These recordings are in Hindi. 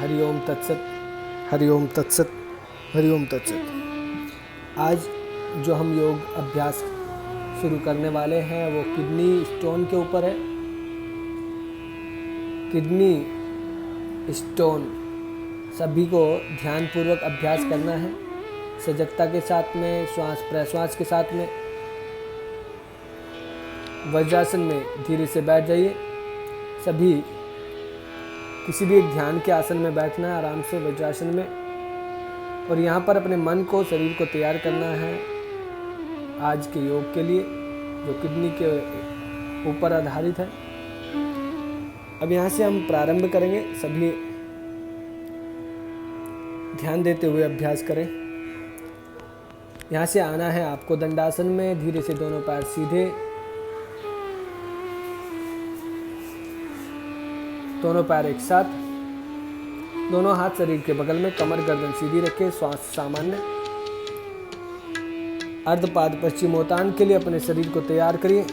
हरि ओम तत्सत, हरि ओम तत्सत, हरि ओम तत्सत। आज जो हम योग अभ्यास शुरू करने वाले हैं वो किडनी स्टोन के ऊपर है। किडनी स्टोन सभी को ध्यानपूर्वक अभ्यास करना है, सजगता के साथ में, श्वास प्रश्वास के साथ में। वज्रासन में धीरे से बैठ जाइए। सभी किसी भी एक ध्यान के आसन में बैठना है, आराम से वज्रासन में। और यहाँ पर अपने मन को, शरीर को तैयार करना है आज के योग के लिए, जो किडनी के ऊपर आधारित है। अब यहाँ से हम प्रारंभ करेंगे। सभी ध्यान देते हुए अभ्यास करें। यहाँ से आना है आपको दंडासन में। धीरे से दोनों पैर सीधे, दोनों पैर एक साथ, दोनों हाथ शरीर के बगल में, कमर गर्दन सीधी रखें, श्वास सामान्य। अर्धपाद पश्चिमोत्तान के लिए अपने शरीर को तैयार करिए।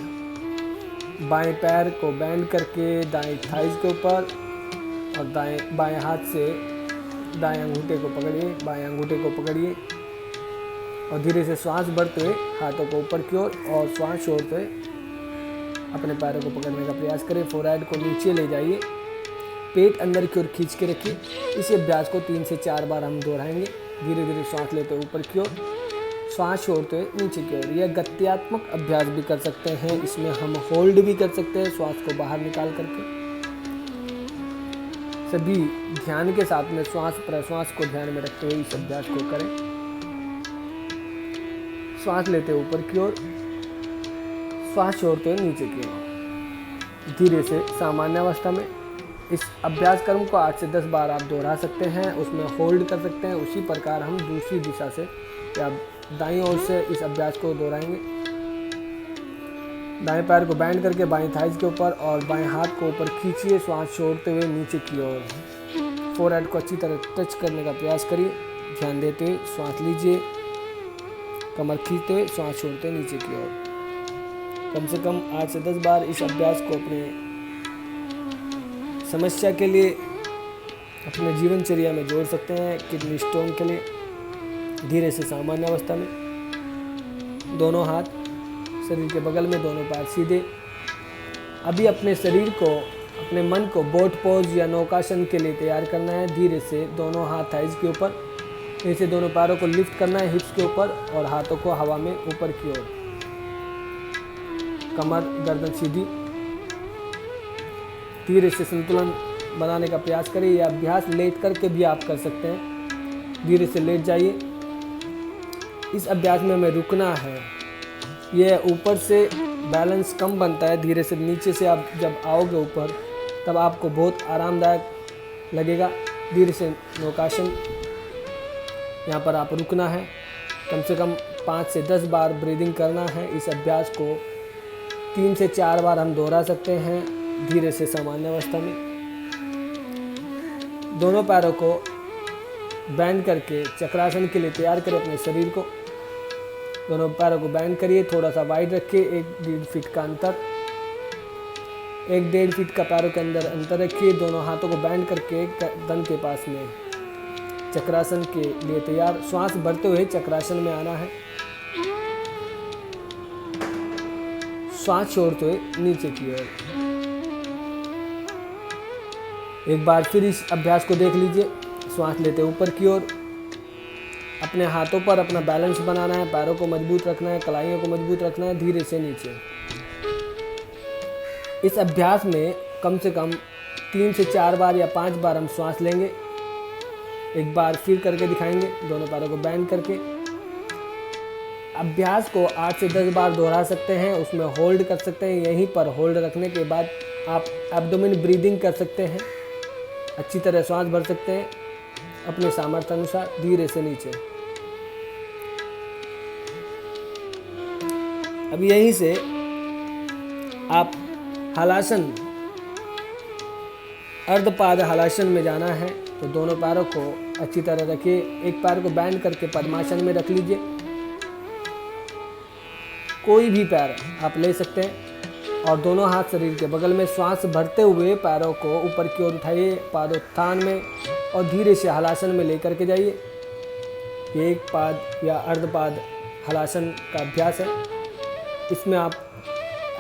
बाएं पैर को बेंड करके दाएं थाइज के ऊपर और बाएं हाथ से दाएं अंगूठे को पकड़िए, बाएं अंगूठे को पकड़िए और धीरे से श्वास बढ़ते हुए हाथों को ऊपर की ओर और श्वास छोड़ते हुए अपने पैरों को पकड़ने का प्रयास करें। फोरहेड को नीचे ले जाइए, पेट अंदर की ओर खींच के रखिए। इसी अभ्यास को 3 से 4 बार हम दोहराएंगे। धीरे धीरे श्वास लेते हुए ऊपर की ओर, श्वास छोड़ते हुए नीचे की ओर। यह गत्यात्मक अभ्यास भी कर सकते हैं, इसमें हम होल्ड भी कर सकते हैं श्वास को बाहर निकाल करके। सभी ध्यान के साथ में श्वास प्रश्वास को ध्यान में रखते हुए इस अभ्यास को करें। श्वास लेते हुए ऊपर की ओर, श्वास छोड़ते हुए नीचे की ओर। धीरे से सामान्य अवस्था में इस अभ्यास क्रम को 8 से 10 बार आप दोहरा सकते हैं, उसमें होल्ड कर सकते हैं। उसी प्रकार हम दूसरी दिशा से या दाईं ओर से इस अभ्यास को दोहराएंगे। दाएं पैर को बैंड करके बाएं थाइज के ऊपर और बाएं हाथ को ऊपर खींचिए, श्वास छोड़ते हुए नीचे की ओर। फोरहेड को अच्छी तरह टच करने का प्रयास करिए। ध्यान देते हुए श्वास लीजिए, कमर खींचते हुए श्वास छोड़ते नीचे की ओर। कम से कम 8 से 10 बार इस अभ्यास को अपने समस्या के लिए, अपने जीवनचर्या में जोड़ सकते हैं। किडनी स्टोन के लिए धीरे से सामान्य अवस्था में, दोनों हाथ शरीर के बगल में, दोनों पैर सीधे। अभी अपने शरीर को, अपने मन को बोट पोज या नौकासन के लिए तैयार करना है। धीरे से दोनों हाथ थाइज के ऊपर, धीरे से दोनों पैरों को लिफ्ट करना है हिप्स के ऊपर और हाथों को हवा में ऊपर की ओर। कमर गर्दन सीधी। धीरे से संतुलन बनाने का प्रयास करिए। यह अभ्यास लेट करके भी आप कर सकते हैं। धीरे से लेट जाइए। इस अभ्यास में हमें रुकना है। यह ऊपर से बैलेंस कम बनता है, धीरे से नीचे से आप जब आओगे ऊपर तब आपको बहुत आरामदायक लगेगा। धीरे से नौकासन, यहाँ पर आप रुकना है। कम से कम 5 से 10 बार ब्रीदिंग करना है। इस अभ्यास को 3 से 4 बार हम दोहरा सकते हैं। धीरे से सामान्य अवस्था में दोनों पैरों को बैंड करके चक्रासन के लिए तैयार करें अपने शरीर को। दोनों पैरों को बैंड करिए, थोड़ा सा वाइड रखिए, 1-1.5 फीट का अंतर, 1-1.5 फीट का पैरों के अंदर अंतर रखिए। दोनों हाथों को बैंड करके गर्दन के पास में चक्रासन के लिए तैयार। श्वास भरते हुए चक्रासन में आना है, श्वास छोड़ते हुए नीचे की ओर। एक बार फिर इस अभ्यास को देख लीजिए। श्वास लेते ऊपर की ओर, अपने हाथों पर अपना बैलेंस बनाना है, पैरों को मजबूत रखना है, कलाइयों को मजबूत रखना है। धीरे से नीचे। इस अभ्यास में कम से कम 3 से 4 बार या 5 बार हम श्वास लेंगे। एक बार फिर करके दिखाएंगे, दोनों पैरों को बैंड करके। अभ्यास को 8 से 10 बार दोहरा सकते हैं, उसमें होल्ड कर सकते हैं। यहीं पर होल्ड रखने के बाद आप एब्डोमेन ब्रीदिंग कर सकते हैं, अच्छी तरह श्वास भर सकते हैं अपने सामर्थ्य अनुसार। धीरे से नीचे। अब यहीं से आप हलासन, अर्धपाद हलासन में जाना है। तो दोनों पैरों को अच्छी तरह रखिए। एक पैर को बैंड करके पद्मासन में रख लीजिए। कोई भी पैर आप ले सकते हैं और दोनों हाथ शरीर के बगल में। श्वास भरते हुए पैरों को ऊपर की ओर उठाइए पादोत्थान में और धीरे से हलासन में लेकर के जाइए। ये एक पाद या अर्धपाद हलासन का अभ्यास है। इसमें आप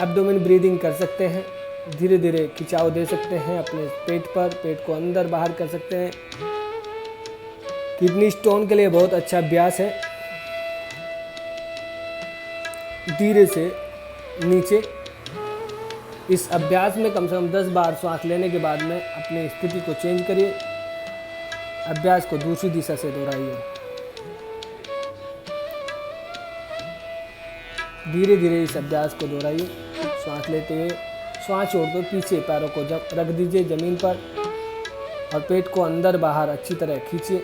एब्डोमेन ब्रीदिंग कर सकते हैं, धीरे धीरे खिंचाव दे सकते हैं अपने पेट पर, पेट को अंदर बाहर कर सकते हैं। किडनी स्टोन के लिए बहुत अच्छा अभ्यास है। धीरे से नीचे। इस अभ्यास में कम से कम 10 बार श्वास लेने के बाद में अपनी स्थिति को चेंज करिए। अभ्यास को दूसरी दिशा से दोहराइए। धीरे धीरे इस अभ्यास को दोहराइए। श्वास लेते हुए श्वास छोड़कर पीछे पैरों को रख दीजिए जमीन पर और पेट को अंदर बाहर अच्छी तरह खींचिए।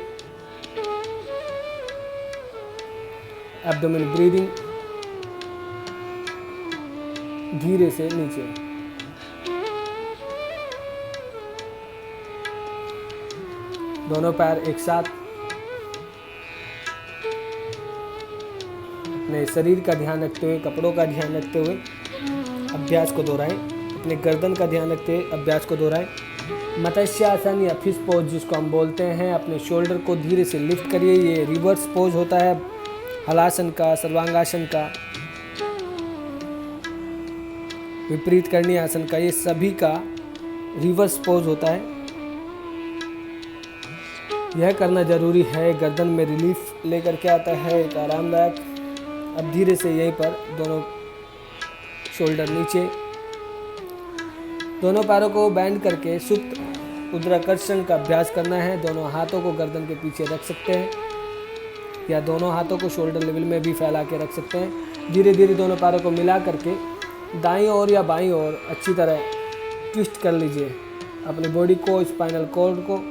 Abdomen breathing. धीरे से नीचे। दोनों पैर एक साथ। अपने शरीर का ध्यान रखते हुए, कपड़ों का ध्यान रखते हुए अभ्यास को दोहराएं। अपने गर्दन का ध्यान रखते हुए अभ्यास को दोहराएं। मत्स्यासन या फिश पोज जिसको हम बोलते हैं, अपने शोल्डर को धीरे से लिफ्ट करिए। ये रिवर्स पोज होता है हलासन का, सर्वांगासन का, विपरीत करणी आसन का, ये सभी का रिवर्स पोज होता है। यह करना जरूरी है, गर्दन में रिलीफ लेकर के आता है, एक आरामदायक। अब धीरे से यहीं पर दोनों शोल्डर नीचे, दोनों पैरों को बैंड करके सुप्त उद्राकर्षण का अभ्यास करना है। दोनों हाथों को गर्दन के पीछे रख सकते हैं या दोनों हाथों को शोल्डर लेवल में भी फैला के रख सकते हैं। धीरे धीरे दोनों पैरों को मिला करके दाईं ओर या बाईं ओर अच्छी तरह ट्विस्ट कर लीजिए अपनी बॉडी को, स्पाइनल कॉर्ड को।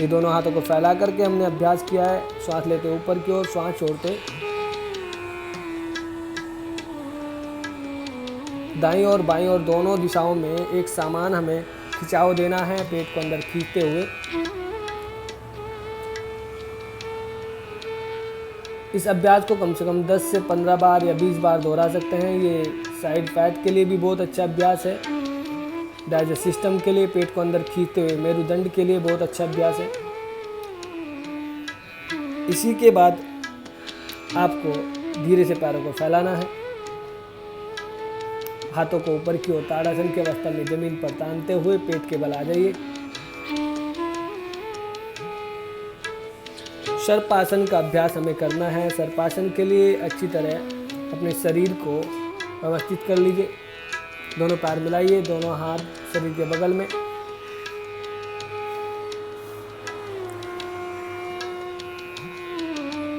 ये दोनों हाथों को फैला करके हमने अभ्यास किया है। श्वास लेते ऊपर की ओर, श्वास छोड़ते दाईं और बाईं और दोनों दिशाओं में एक समान हमें खिंचाव देना है, पेट को अंदर खींचते हुए। इस अभ्यास को कम से कम 10 से 15 बार या 20 बार दोहरा सकते हैं। ये साइड फैट के लिए भी बहुत अच्छा अभ्यास है। डाइजेस्ट सिस्टम के लिए, पेट को अंदर खींचते हुए मेरुदंड के लिए बहुत अच्छा अभ्यास है। इसी के बाद आपको धीरे से पैरों को फैलाना है, हाथों को ऊपर की ओर ताड़ासन की अवस्था में जमीन पर तानते हुए पेट के बल आ जाइए। सर्पासन का अभ्यास हमें करना है। सर्पासन के लिए अच्छी तरह अपने शरीर को व्यवस्थित कर लीजिए। दोनों पैर मिलाइए, दोनों हाथ शरीर के बगल में।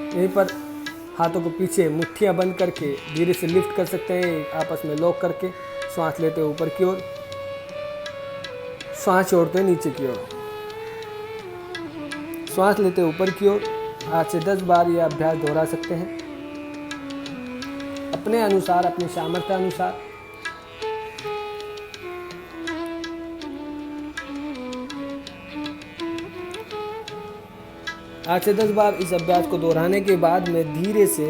यहीं पर हाथों को पीछे मुट्ठियां बंद करके धीरे से लिफ्ट कर सकते हैं, आपस में लॉक करके। श्वास लेते ऊपर की ओर, श्वास छोड़ते नीचे की ओर। श्वास लेते ऊपर की ओर 8 से 10 बार यह अभ्यास दोहरा सकते हैं अपने अनुसार, अपने सामर्थ्य अनुसार। आठ से 10 बार इस अभ्यास को दोहराने के बाद में धीरे से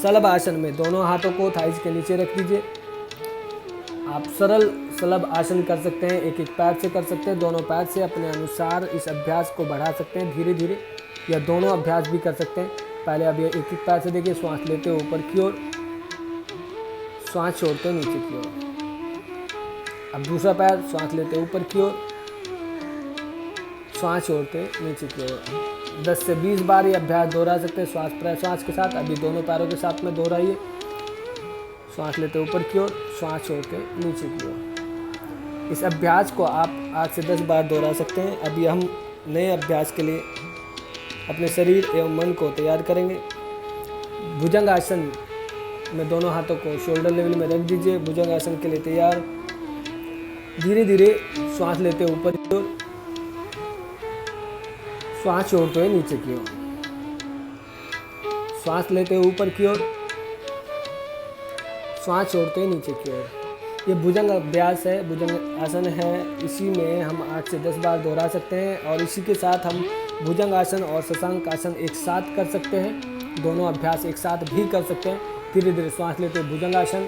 शलभ आसन में दोनों हाथों को थाइज के नीचे रख दीजिए। आप सरल शलभ आसन कर सकते हैं, एक एक पैर से कर सकते हैं, दोनों पैर से अपने अनुसार इस अभ्यास को बढ़ा सकते हैं धीरे धीरे, या दोनों अभ्यास भी कर सकते हैं। पहले अब ये एक एक पैर से देखिए, श्वास लेते ऊपर की ओर, श्वास छोड़ते नीचे की ओर। अब दूसरा पैर, श्वास लेते ऊपर की ओर, श्वास छोड़ते नीचे की ओर। 10 से 20 बार ये अभ्यास दोहरा सकते हैं श्वास प्रश्वास के साथ। अभी दोनों पैरों के साथ में दोहराइए। श्वास लेते ऊपर की ओर, श्वास छोड़ते नीचे की ओर। इस अभ्यास को आप 8 से 10 बार दोहरा सकते हैं। अभी हम नए अभ्यास के लिए अपने शरीर एवं मन को तैयार करेंगे। भुजंग आसन में दोनों हाथों को शोल्डर लेवल में रख दीजिए। भुजंग आसन के लिए तैयार। धीरे धीरे श्वास लेते ऊपर की ओर, श्वास छोड़ते हुए नीचे की ओर। श्वास लेते ऊपर की ओर, श्वास छोड़ते हुए नीचे की ओर। ये भुजंग अभ्यास है, भुजंग आसन है। इसी में हम 8 से 10 बार दोहरा सकते हैं और इसी के साथ हम भुजंग आसन और शशांक आसन एक साथ कर सकते हैं। दोनों अभ्यास एक साथ भी कर सकते हैं। धीरे धीरे श्वास लेते हुए भुजंग आसन,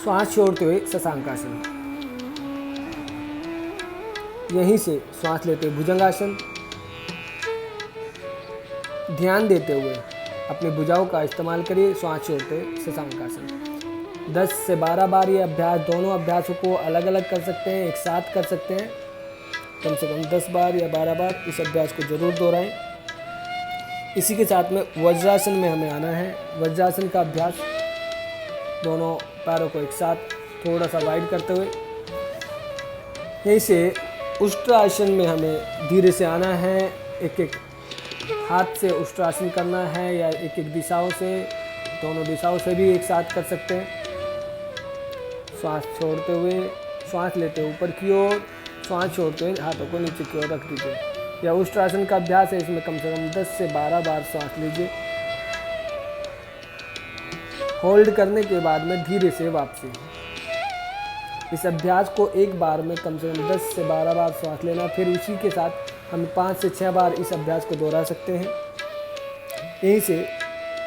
श्वास छोड़ते हुए शशांक आसन। यहीं से श्वास लेते हुए भुजंगासन, ध्यान देते हुए अपनी भुजाओं का इस्तेमाल करिए। श्वास छोड़ते शशांकासन। 10 से 12 बार ये अभ्यास, दोनों अभ्यासों को अलग अलग कर सकते हैं, एक साथ कर सकते हैं। कम से कम 10 बार या 12 बार इस अभ्यास को जरूर दोहराएं। इसी के साथ में वज्रासन में हमें आना है। वज्रासन का अभ्यास, दोनों पैरों को एक साथ थोड़ा सा वाइड करते हुए, यहीं से उष्ट्रासन में हमें धीरे से आना है। एक एक हाथ से उष्ट्रासन करना है या एक एक दिशाओं से, दोनों दिशाओं से भी एक साथ कर सकते हैं। श्वास छोड़ते हुए, श्वास लेते हुए ऊपर की ओर, श्वास छोड़ते हुए हाथों को नीचे की ओर रख दीजिए। यह उष्ट्रासन का अभ्यास है, इसमें कम से कम 10 से 12 बार श्वास लीजिए। होल्ड करने के बाद में धीरे से वापसी। इस अभ्यास को एक बार में कम से कम 10 से 12 बार श्वास लेना, फिर उसी के साथ हम 5 से 6 बार इस अभ्यास को दोहरा सकते हैं। यहीं से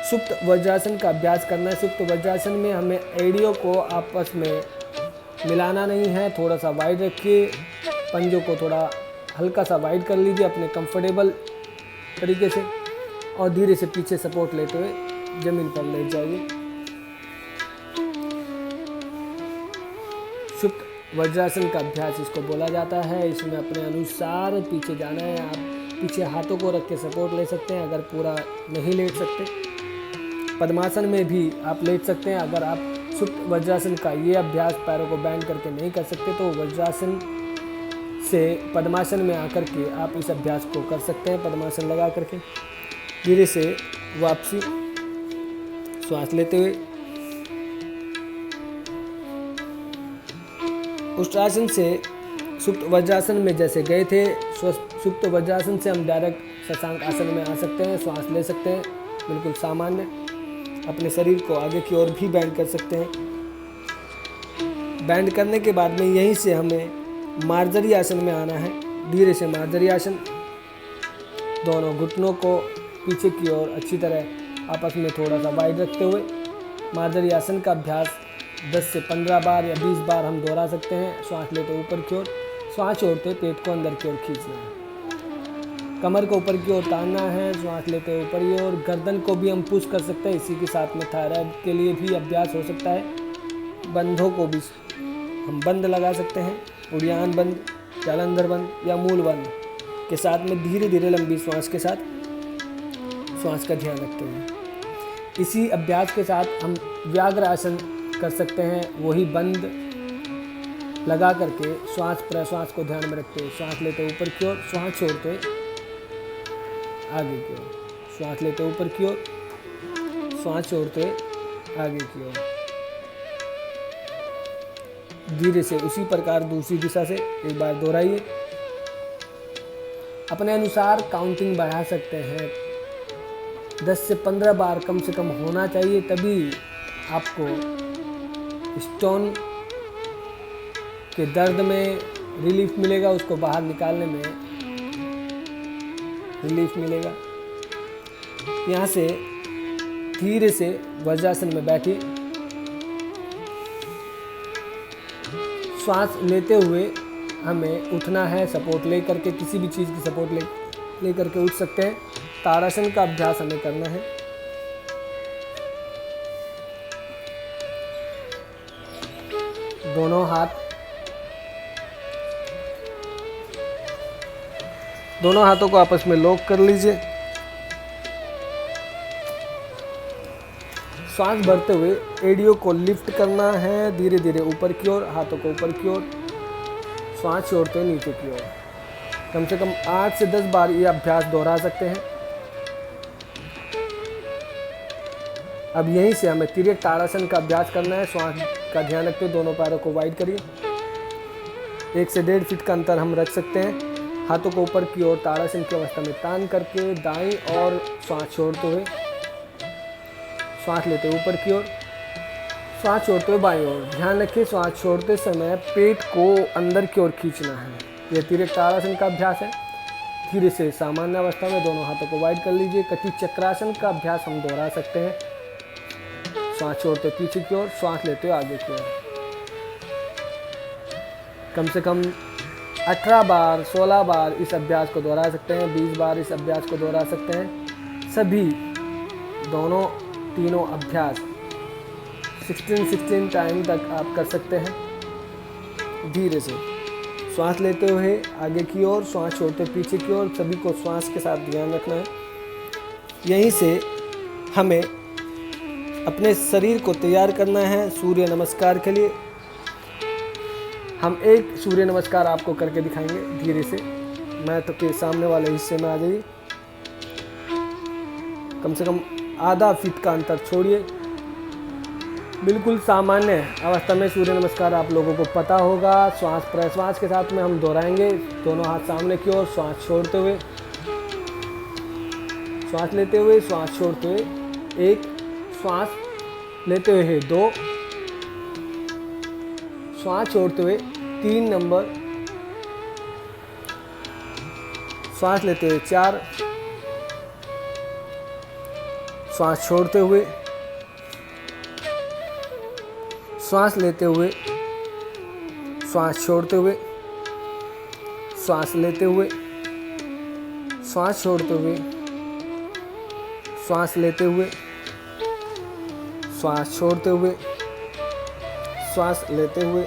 सुप्त वज्रासन का अभ्यास करना है। सुप्त वज्रासन में हमें एड़ियों को आपस में मिलाना नहीं है, थोड़ा सा वाइड रखिए, पंजों को थोड़ा हल्का सा वाइड कर लीजिए अपने कंफर्टेबल तरीके से, और धीरे से पीछे सपोर्ट लेते हुए जमीन पर लेट जाइए। सुप्त वज्रासन का अभ्यास इसको बोला जाता है। इसमें अपने अनुसार पीछे जाना है। आप पीछे हाथों को रख के सपोर्ट ले सकते हैं, अगर पूरा नहीं लेट सकते। पद्मासन में भी आप लेट सकते हैं। अगर आप सुप्त वज्रासन का ये अभ्यास पैरों को बैंड करके नहीं कर सकते तो वज्रासन से पद्मासन में आकर के आप इस अभ्यास को कर सकते हैं। पद्मासन लगा करके धीरे से वापसी, श्वास लेते हुए। उष्ट्रासन से सुप्त वज्रासन में जैसे गए थे, सुप्त वज्रासन से हम डायरेक्ट शशांक आसन में आ सकते हैं। श्वास ले सकते हैं बिल्कुल सामान्य। अपने शरीर को आगे की ओर भी बैंड कर सकते हैं। बैंड करने के बाद में यहीं से हमें मार्जरी आसन में आना है। धीरे से मार्जरी आसन, दोनों घुटनों को पीछे की ओर अच्छी तरह आपस में थोड़ा सा वाइड रखते हुए मार्जरी आसन का अभ्यास 10 से 15 बार या 20 बार हम दोहरा सकते हैं। श्वास लेते ऊपर की ओर, श्वास छोड़ते पेट को अंदर की ओर खींचना है, कमर को ऊपर की ओर तानना है। श्वास लेते ऊपर की ओर, गर्दन को भी हम पुश कर सकते हैं। इसी के साथ में थायराइड के लिए भी अभ्यास हो सकता है। बंधों को भी हम बंद लगा सकते हैं, उड़ियान बंद, जालंधर बंद या मूल बंद के साथ में धीरे धीरे लंबी श्वास के साथ श्वास का ध्यान रखते हैं। इसी अभ्यास के साथ हम व्याघ्र आसन कर सकते हैं, वही बंद लगा करके श्वास प्रश्वास को ध्यान में रखते हुए श्वास लेते ऊपर की ओर, श्वास छोड़ते आगे की ओर, श्वास लेते ऊपर की ओर, श्वास छोड़ते आगे की ओर। धीरे से उसी प्रकार दूसरी दिशा से एक बार दोहराइए। अपने अनुसार काउंटिंग बढ़ा सकते हैं। 10 से 15 बार कम से कम होना चाहिए, तभी आपको स्टोन के दर्द में रिलीफ मिलेगा, उसको बाहर निकालने में रिलीफ मिलेगा। यहाँ से धीरे से वज्रासन में बैठिए। श्वास लेते हुए हमें उठना है, सपोर्ट ले करके, किसी भी चीज़ की सपोर्ट ले करके उठ सकते हैं। ताड़ासन का अभ्यास हमें करना है। दोनों हाथों को आपस में लॉक कर लीजिए। श्वास भरते हुए एड़ियों को लिफ्ट करना है धीरे धीरे ऊपर की ओर, हाथों को ऊपर की ओर, श्वास छोड़ते हुए नीचे की ओर। कम से कम 8 से 10 बार ये अभ्यास दोहरा सकते हैं। अब यहीं से हमें तिर्यक ताड़ासन का अभ्यास करना है। श्वास का ध्यान रखते हुए दोनों पैरों को वाइड करिए। 1 से 1.5 फीट का अंतर हम रख सकते हैं। हाथों को ऊपर की ओर ताड़ासन की अवस्था में तान करके दाईं और श्वास छोड़ते हुए, श्वास लेते हुए ऊपर की ओर, श्वास छोड़ते हुए बाईं ओर। ध्यान रखिए श्वास छोड़ते समय पेट को अंदर की ओर खींचना है। यह तिर्यक ताड़ासन का अभ्यास है। धीरे से सामान्य अवस्था में दोनों हाथों को वाइड कर लीजिए। कटी चक्रासन का अभ्यास हम दोहरा सकते हैं। श्वास छोड़ते पीछे की ओर, श्वास लेते हुए आगे की ओर। कम से कम 18 बार 16 बार इस अभ्यास को दोहरा सकते हैं, 20 बार इस अभ्यास को दोहरा सकते हैं। सभी तीनों अभ्यास 16 टाइम तक आप कर सकते हैं। धीरे से श्वास लेते हुए आगे की ओर, श्वास छोड़ते पीछे की ओर, सभी को श्वास के साथ ध्यान रखना है। यहीं से हमें अपने शरीर को तैयार करना है सूर्य नमस्कार के लिए। हम एक सूर्य नमस्कार आपको करके दिखाएंगे धीरे से। मैट के सामने वाले हिस्से में आ जाइए, कम से कम आधा फीट का अंतर छोड़िए। बिल्कुल सामान्य अवस्था में सूर्य नमस्कार आप लोगों को पता होगा। श्वास प्रश्वास के साथ में हम दोहराएंगे। दोनों हाथ सामने की ओर, श्वास छोड़ते हुए, श्वास लेते हुए, श्वास छोड़ते हुए 1, श्वास लेते हुए 2, श्वास छोड़ते हुए 3 नंबर, श्वास लेते हुए 4, श्वास छोड़ते हुए, श्वास लेते हुए, श्वास छोड़ते हुए, श्वास लेते हुए, श्वास छोड़ते हुए, श्वास लेते हुए, श्वास छोड़ते हुए, श्वास लेते हुए,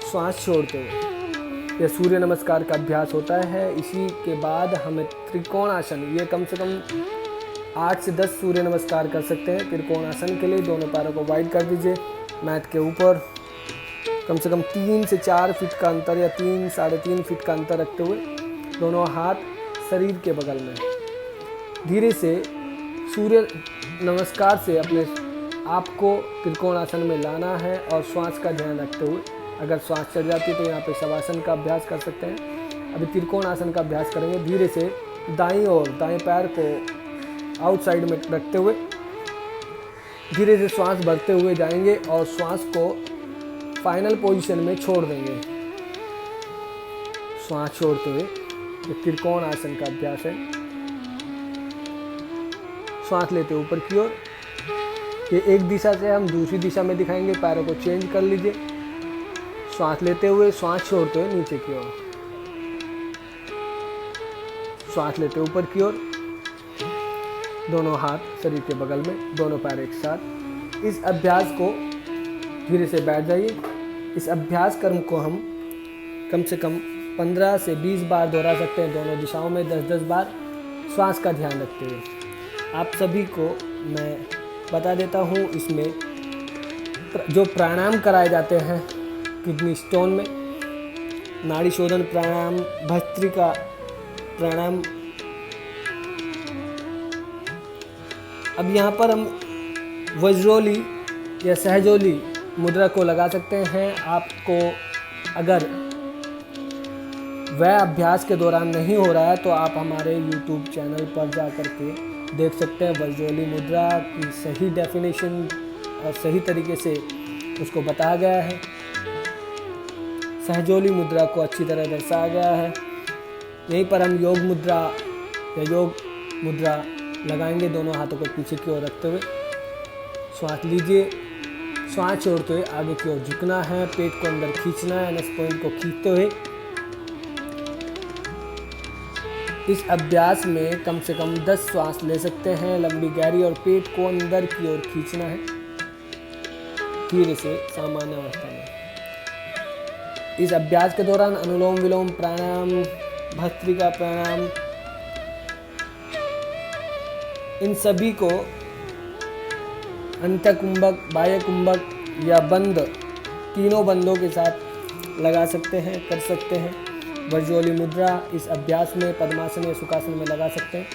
श्वास छोड़ते हुए। यह सूर्य नमस्कार का अभ्यास होता है। इसी के बाद हमें त्रिकोण आसन, ये कम से कम 8 से 10 सूर्य नमस्कार कर सकते हैं। त्रिकोण आसन के लिए दोनों पैरों को वाइड कर दीजिए मैट के ऊपर। कम से कम 3 से 4 फीट का अंतर या 3-3.5 फीट का अंतर रखते हुए दोनों हाथ शरीर के बगल में। धीरे से सूर्य नमस्कार से अपने आप को त्रिकोण आसन में लाना है और श्वास का ध्यान रखते हुए, अगर श्वास चढ़ जाती है तो यहाँ पे शवासन का अभ्यास कर सकते हैं। अभी त्रिकोण आसन का अभ्यास करेंगे। धीरे से दाईं ओर दाएं पैर को आउटसाइड में रखते हुए धीरे से श्वास भरते हुए जाएंगे और श्वास को फाइनल पोजीशन में छोड़ देंगे। श्वास छोड़ते हुए ये त्रिकोण आसन का अभ्यास है। श्वास लेते ऊपर की ओर, ये एक दिशा से हम दूसरी दिशा में दिखाएंगे। पैरों को चेंज कर लीजिए। श्वास लेते हुए, श्वास छोड़ते हुए नीचे की ओर, श्वास लेते ऊपर की ओर, दोनों हाथ शरीर के बगल में, दोनों पैर एक साथ। इस अभ्यास को धीरे से बैठ जाइए। इस अभ्यास क्रम को हम कम से कम 15 से 20 बार दोहरा सकते हैं, दोनों दिशाओं में 10-10 बार, श्वास का ध्यान रखते हुए। आप सभी को मैं बता देता हूँ, इसमें जो प्राणायाम कराए जाते हैं किडनी स्टोन में, नाड़ी शोधन प्राणायाम, भस्त्रिका प्राणायाम। अब यहाँ पर हम वज्रोली या सहजोली मुद्रा को लगा सकते हैं। आपको अगर वह अभ्यास के दौरान नहीं हो रहा है तो आप हमारे YouTube चैनल पर जा कर के देख सकते हैं। वज्रोली मुद्रा की सही डेफिनेशन और सही तरीके से उसको बताया गया है। सहजोली मुद्रा को अच्छी तरह दर्शाया गया है। यहीं पर हम योग मुद्रा या योग मुद्रा लगाएंगे, दोनों हाथों को पीछे की ओर रखते हुए। श्वास लीजिए, श्वास छोड़ते हुए आगे की ओर झुकना है, पेट को अंदर खींचना है, नस पॉइंट को खींचते हुए। इस अभ्यास में कम से कम 10 श्वास ले सकते हैं, लंबी गहरी, और पेट को अंदर की ओर खींचना है धीरे से सामान्य अवस्था में। इस अभ्यास के दौरान अनुलोम विलोम प्राणायाम, भस्त्रिका प्राणायाम, इन सभी को अंतकुंभक, बाह्य कुंभक या बंद, तीनों बंदों के साथ लगा सकते हैं, कर सकते हैं। वज्रोली मुद्रा इस अभ्यास में पद्मासन या सुखासन में लगा सकते हैं।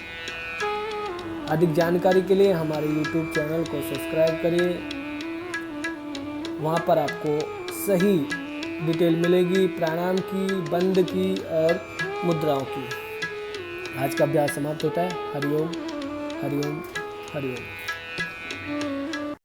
अधिक जानकारी के लिए हमारे YouTube चैनल को सब्सक्राइब करिए। वहाँ पर आपको सही डिटेल मिलेगी प्राणायाम की, बंद की और मुद्राओं की। आज का अभ्यास समाप्त होता है। हरिओम हरिओम हरिओम।